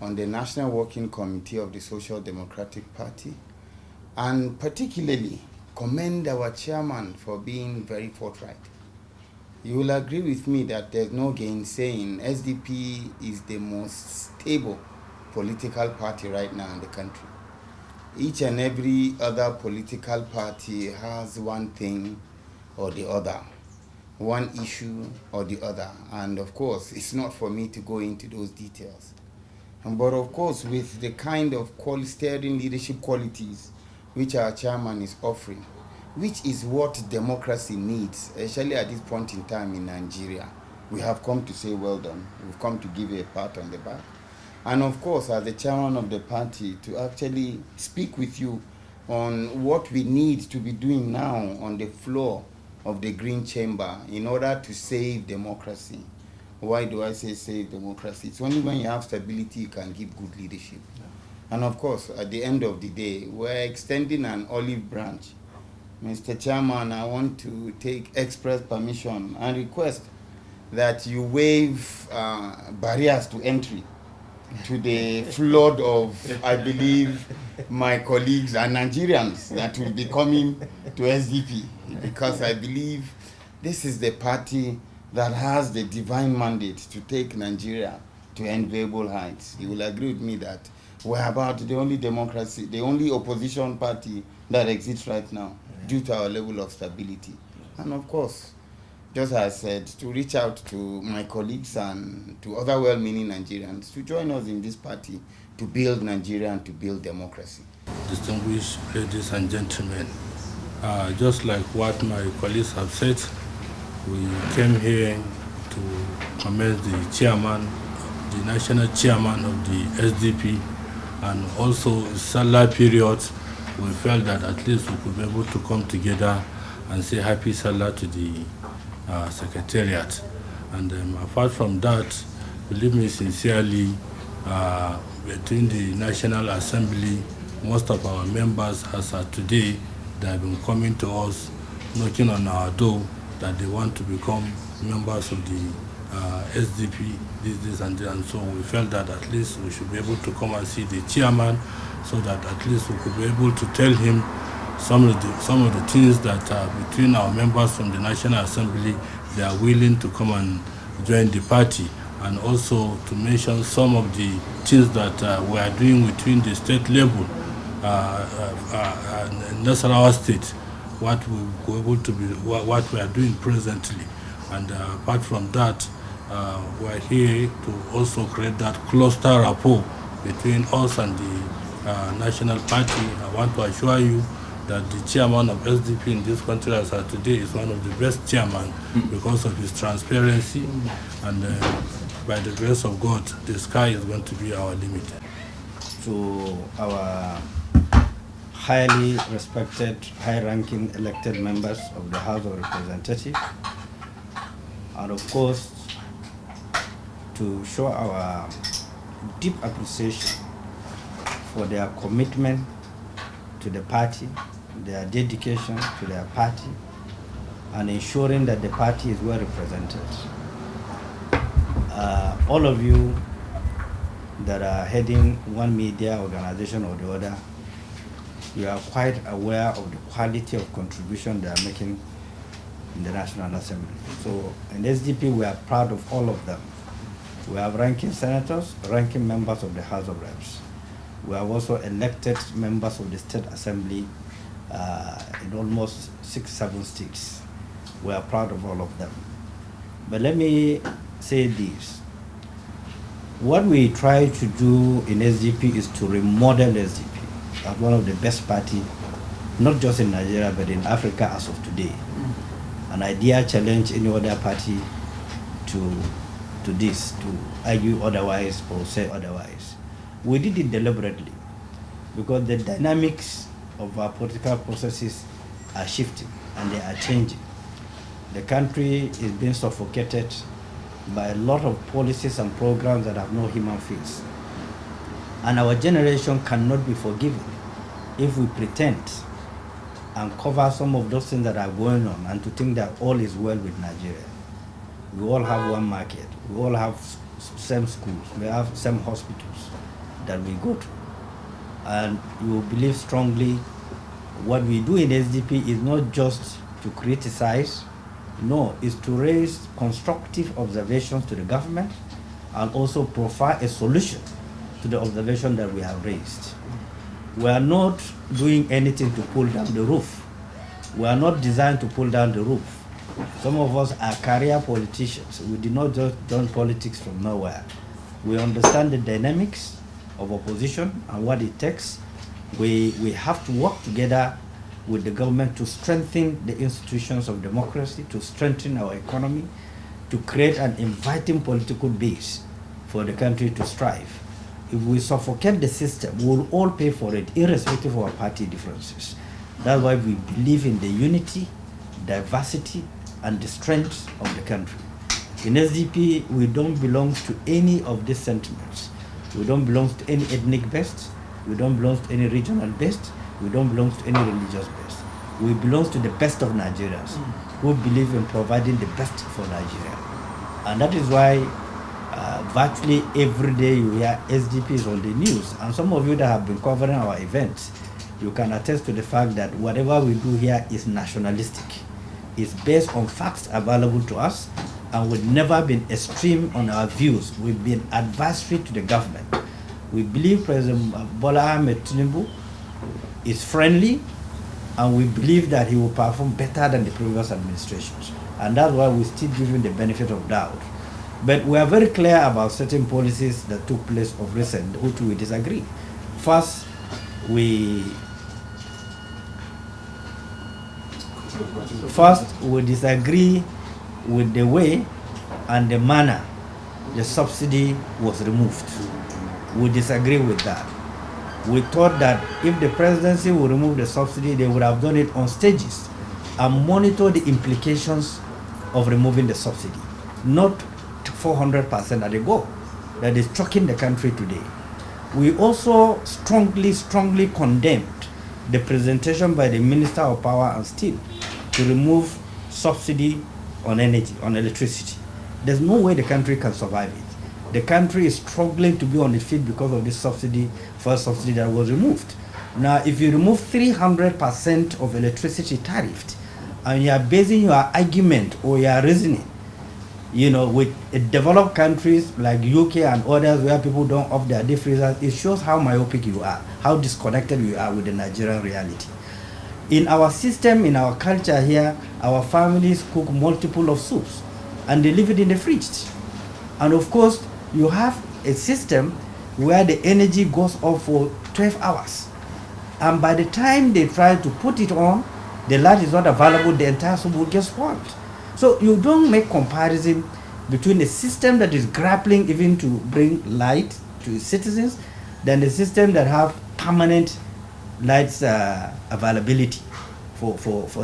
on the National Working Committee of the Social Democratic Party, and particularly commend our chairman for being very forthright. You will agree with me that there's no gainsaying SDP is the most stable political party right now in the country. Each and every other political party has one thing or the other, one issue or the other, and of course it's not for me to go into those details. But of course, with the kind of steering leadership qualities which our chairman is offering, which is what democracy needs, especially at this point in time in Nigeria, we have come to say well done. We've come to give you a pat on the back. And of course, as the chairman of the party, to actually speak with you on what we need to be doing now on the floor of the Green Chamber in order to save democracy. Why do I say save democracy? It's only when you have stability you can give good leadership. Yeah. And of course, at the end of the day, we're extending an olive branch. Mr. Chairman, I want to take express permission and request that you waive barriers to entry to the flood of, I believe, my colleagues and Nigerians that will be coming to SDP, because I believe this is the party that has the divine mandate to take Nigeria to enviable heights. You will agree with me that we're about the only democracy, the only opposition party that exists right now due to our level of stability. And of course, just as I said, to reach out to my colleagues and to other well-meaning Nigerians to join us in this party to build Nigeria and to build democracy. Distinguished ladies and gentlemen, just like what my colleagues have said, we came here to commend the chairman, the national chairman of the SDP, and also Salah period, we felt that at least we could be able to come together and say happy Salah to the secretariat. And apart from that, believe me sincerely, between the National Assembly, most of our members as of today, they have been coming to us, knocking on our door that they want to become members of the SDP, this and that. And so we felt that at least we should be able to come and see the chairman, so that at least we could be able to tell him some of the things that are between our members from the National Assembly. They are willing to come and join the party, and also to mention some of the things that we are doing between the state level, Nasarawa State, what we go able to be, what we are doing presently. And apart from that, we are here to also create that cluster rapport between us and the national party. I want to assure you that the chairman of SDP in this country as of today is one of the best chairmen because of his transparency, and by the grace of God, the sky is going to be our limit. To our highly respected, high-ranking elected members of the House of Representatives, and of course, to show our deep appreciation for their commitment to the party, their dedication to their party, and ensuring that the party is well represented. All of you that are heading one media organization or the other, you are quite aware of the quality of contribution they are making in the National Assembly. So in SDP, we are proud of all of them. We have ranking senators, ranking members of the House of Reps. We have also elected members of the State Assembly in almost 6-7 states. We are proud of all of them. But let me say this. What we try to do in SDP is to remodel SDP as one of the best parties, not just in Nigeria, but in Africa as of today. An idea challenge any other party to this, to argue otherwise or say otherwise. We did it deliberately because the dynamics of our political processes are shifting and they are changing. The country is being suffocated by a lot of policies and programs that have no human face. And our generation cannot be forgiven if we pretend and cover some of those things that are going on and to think that all is well with Nigeria. We all have one market. We all have same schools. We have same hospitals. that we go to. And you believe strongly what we do in SDP is not just to criticize, no, it's to raise constructive observations to the government and also provide a solution to the observation that we have raised. We are not doing anything to pull down the roof. We are not designed to pull down the roof. Some of us are career politicians. We did not just do politics from nowhere. We understand the dynamics of opposition and what it takes. We have to work together with the government to strengthen the institutions of democracy, to strengthen our economy, to create an inviting political base for the country to strive. If we suffocate the system, we will all pay for it, irrespective of our party differences. That's why we believe in the unity, diversity, and the strength of the country. In SDP, we don't belong to any of these sentiments. We don't belong to any ethnic base. We don't belong to any regional base. We don't belong to any religious base. We belong to the best of Nigerians who believe in providing the best for Nigeria. And that is why virtually every day you hear SDP is on the news. And some of you that have been covering our events, you can attest to the fact that whatever we do here is nationalistic. It's based on facts available to us, and we've never been extreme on our views. We've been advisory to the government. We believe President Bola Ahmed Tinubu is friendly, and we believe that he will perform better than the previous administrations. And that's why we still give him the benefit of doubt. But we are very clear about certain policies that took place of recent, which we disagree. First, we disagree with the way and the manner the subsidy was removed. We disagree with that. We thought that if the presidency would remove the subsidy, they would have done it on stages and monitor the implications of removing the subsidy, not 400% at a go that is choking the country today. We also strongly condemned the presentation by the Minister of Power and Steel to remove subsidy on energy, on electricity. There's no way the country can survive it. The country is struggling to be on its feet because of this subsidy, first subsidy that was removed. Now, if you remove 300% of electricity tariff, and you are basing your argument or your reasoning, with developed countries like UK and others where people don't off their deep freezers, it shows how myopic you are, how disconnected you are with the Nigerian reality. In our system, in our culture here, our families cook multiple of soups and they leave it in the fridge. And of course, you have a system where the energy goes off for 12 hours. And by the time they try to put it on, the light is not available, the entire soup will get spoiled. So you don't make comparison between a system that is grappling even to bring light to its citizens than the system that have permanent lights availability for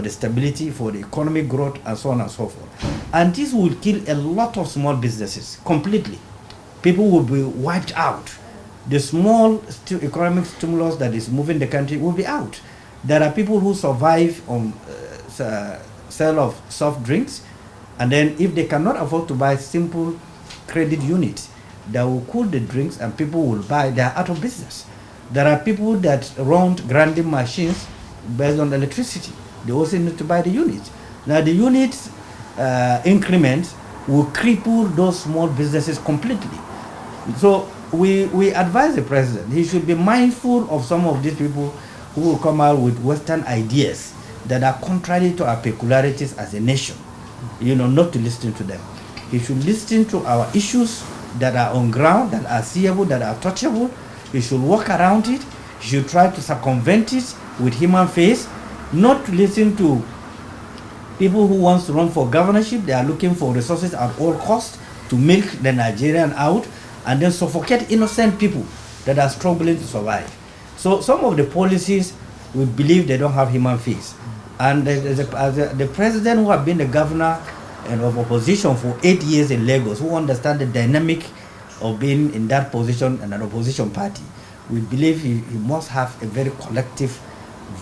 the stability, for the economic growth, and so on and so forth. And this will kill a lot of small businesses completely. People will be wiped out. The small economic stimulus that is moving the country will be out. There are people who survive on sale of soft drinks, and then if they cannot afford to buy simple credit units that will cool the drinks and people will buy, they are out of business. There are people that run grinding machines based on electricity. They also need to buy the units. Now the units increment will cripple those small businesses completely. So we advise the president, he should be mindful of some of these people who will come out with Western ideas that are contrary to our peculiarities as a nation, not to listen to them. He should listen to our issues that are on ground, that are seeable, that are touchable. He should work around it. He should try to circumvent it with human face, not to listen to people who want to run for governorship. They are looking for resources at all costs to milk the Nigerian out and then suffocate innocent people that are struggling to survive. So some of the policies, we believe they don't have human face. And the president who have been the governor and of opposition for 8 years in Lagos, who understand the dynamic of being in that position and an opposition party, we believe he must have a very collective,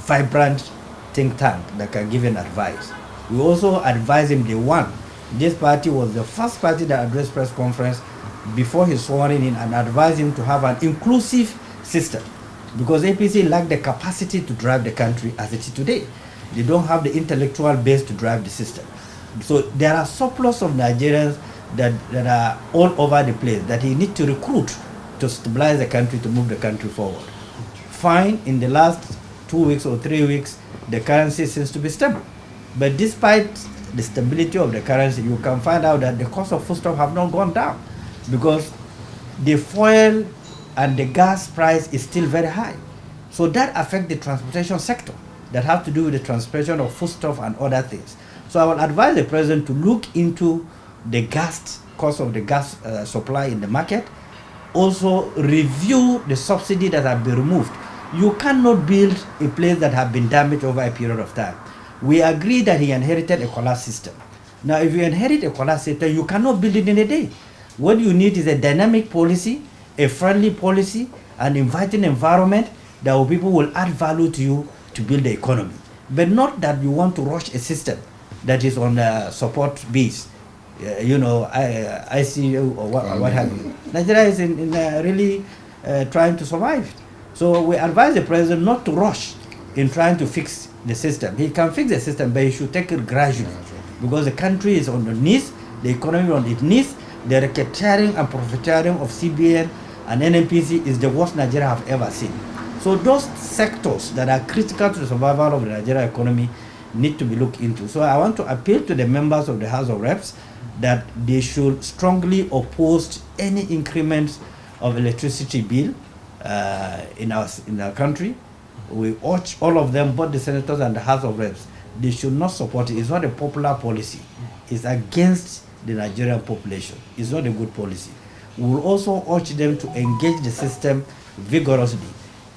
vibrant think tank that can give an advice. We also advise him, this party was the first party that addressed press conference before his swearing in and advised him to have an inclusive system, because APC lack the capacity to drive the country as it is today. They don't have the intellectual base to drive the system. So there are surplus of Nigerians that are all over the place that he needs to recruit to stabilize the country, to move the country forward. Fine, in the last 2 weeks or 3 weeks, the currency seems to be stable. But despite the stability of the currency, you can find out that the cost of foodstuff have not gone down, because the fuel and the gas price is still very high. So that affects the transportation sector that have to do with the transportation of foodstuff and other things. So I will advise the president to look into the cost of the gas supply in the market. Also review the subsidy that have been removed. You cannot build a place that have been damaged over a period of time. We agree that he inherited a collapse system. Now, if you inherit a collapse system, you cannot build it in a day. What you need is a dynamic policy, a friendly policy, an inviting environment that people will add value to you to build the economy. But not that you want to rush a system that is on a support base. ICU or what have you. Nigeria is really trying to survive. So we advise the president not to rush in trying to fix the system. He can fix the system, but he should take it gradually, because the country is on the knees, the economy is on its knees. The racketeering and profiteering of CBN and NNPC is the worst Nigeria have ever seen. So those sectors that are critical to the survival of the Nigerian economy need to be looked into. So I want to appeal to the members of the House of Reps that they should strongly oppose any increments of electricity bill in our country. We urge all of them, both the senators and the House of Reps, they should not support it. It's not a popular policy. It's against the Nigerian population. It's not a good policy. We will also urge them to engage the system vigorously,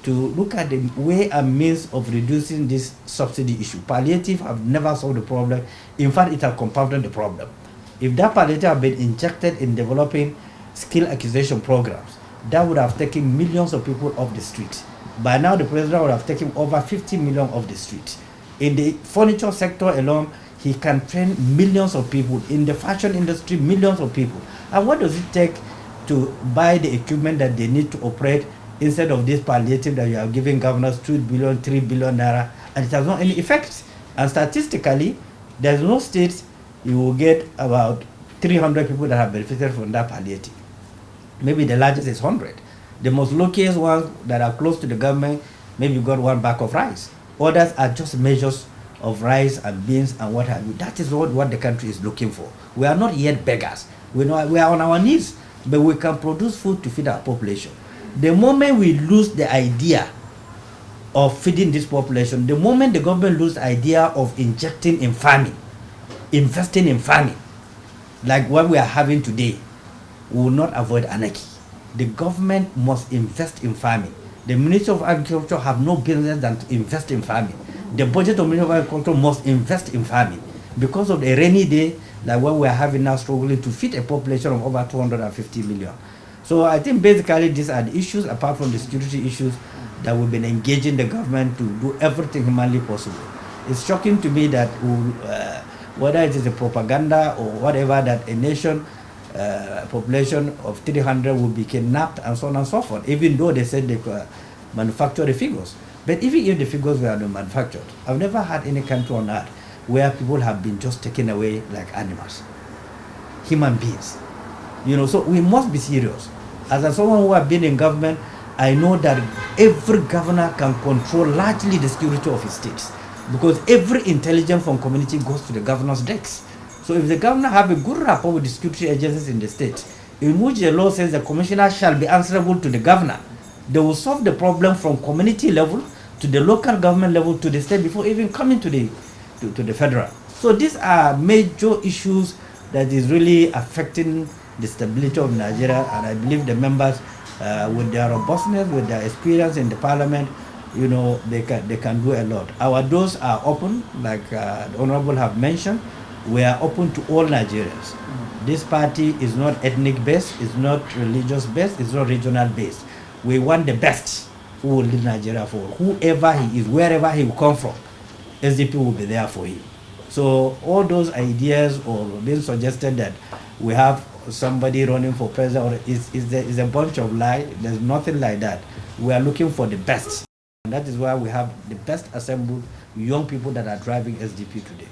to look at the way and means of reducing this subsidy issue. Palliative have never solved the problem. In fact, it has compounded the problem. If that palliative had been injected in developing skill acquisition programs, that would have taken millions of people off the street. By now, the president would have taken over 50 million off the street. In the furniture sector alone, he can train millions of people. In the fashion industry, millions of people. And what does it take to buy the equipment that they need to operate instead of this palliative that you are giving governors 2 billion, 3 billion naira, and it has not any effect? And statistically, there's no state you will get about 300 people that have benefited from that palliative. Maybe the largest is 100. The most luckiest ones that are close to the government, maybe you got 1 bag of rice. Others are just measures of rice and beans and what have you. That is what the country is looking for. We are not yet beggars. We are on our knees, but we can produce food to feed our population. The moment we lose the idea of feeding this population, the moment the government loses the idea of injecting in farming, investing in farming, like what we are having today, we will not avoid anarchy. The government must invest in farming. The Ministry of Agriculture have no business than to invest in farming. The budget of Ministry of Agriculture must invest in farming. Because of the rainy day, like what we are having now, struggling to feed a population of over 250 million. So I think basically these are the issues, apart from the security issues, that we've been engaging the government to do everything humanly possible. It's shocking to me that whether it is a propaganda or whatever, that a nation population of 300 will be kidnapped and so on and so forth, even though they said they could manufacture the figures. But even if the figures were not manufactured, I've never had any country on earth where people have been just taken away like animals, human beings. So we must be serious. As someone who has been in government, I know that every governor can control largely the security of his states, because every intelligence from community goes to the governor's decks. So if the governor have a good rapport with the security agencies in the state, in which the law says the commissioner shall be answerable to the governor, they will solve the problem from community level to the local government level to the state before even coming to the federal. So these are major issues that is really affecting the stability of Nigeria, and I believe the members, with their robustness, with their experience in the parliament, they can do a lot. Our doors are open, like the Honorable have mentioned. We are open to all Nigerians. This party is not ethnic based, it's not religious based, it's not regional based. We want the best who will lead Nigeria forward. Whoever he is, wherever he will come from, SDP will be there for him. So all those ideas or being suggested that we have somebody running for president, or is a bunch of lie. There's nothing like that. We are looking for the best. And that is why we have the best assembled young people that are driving SDP today.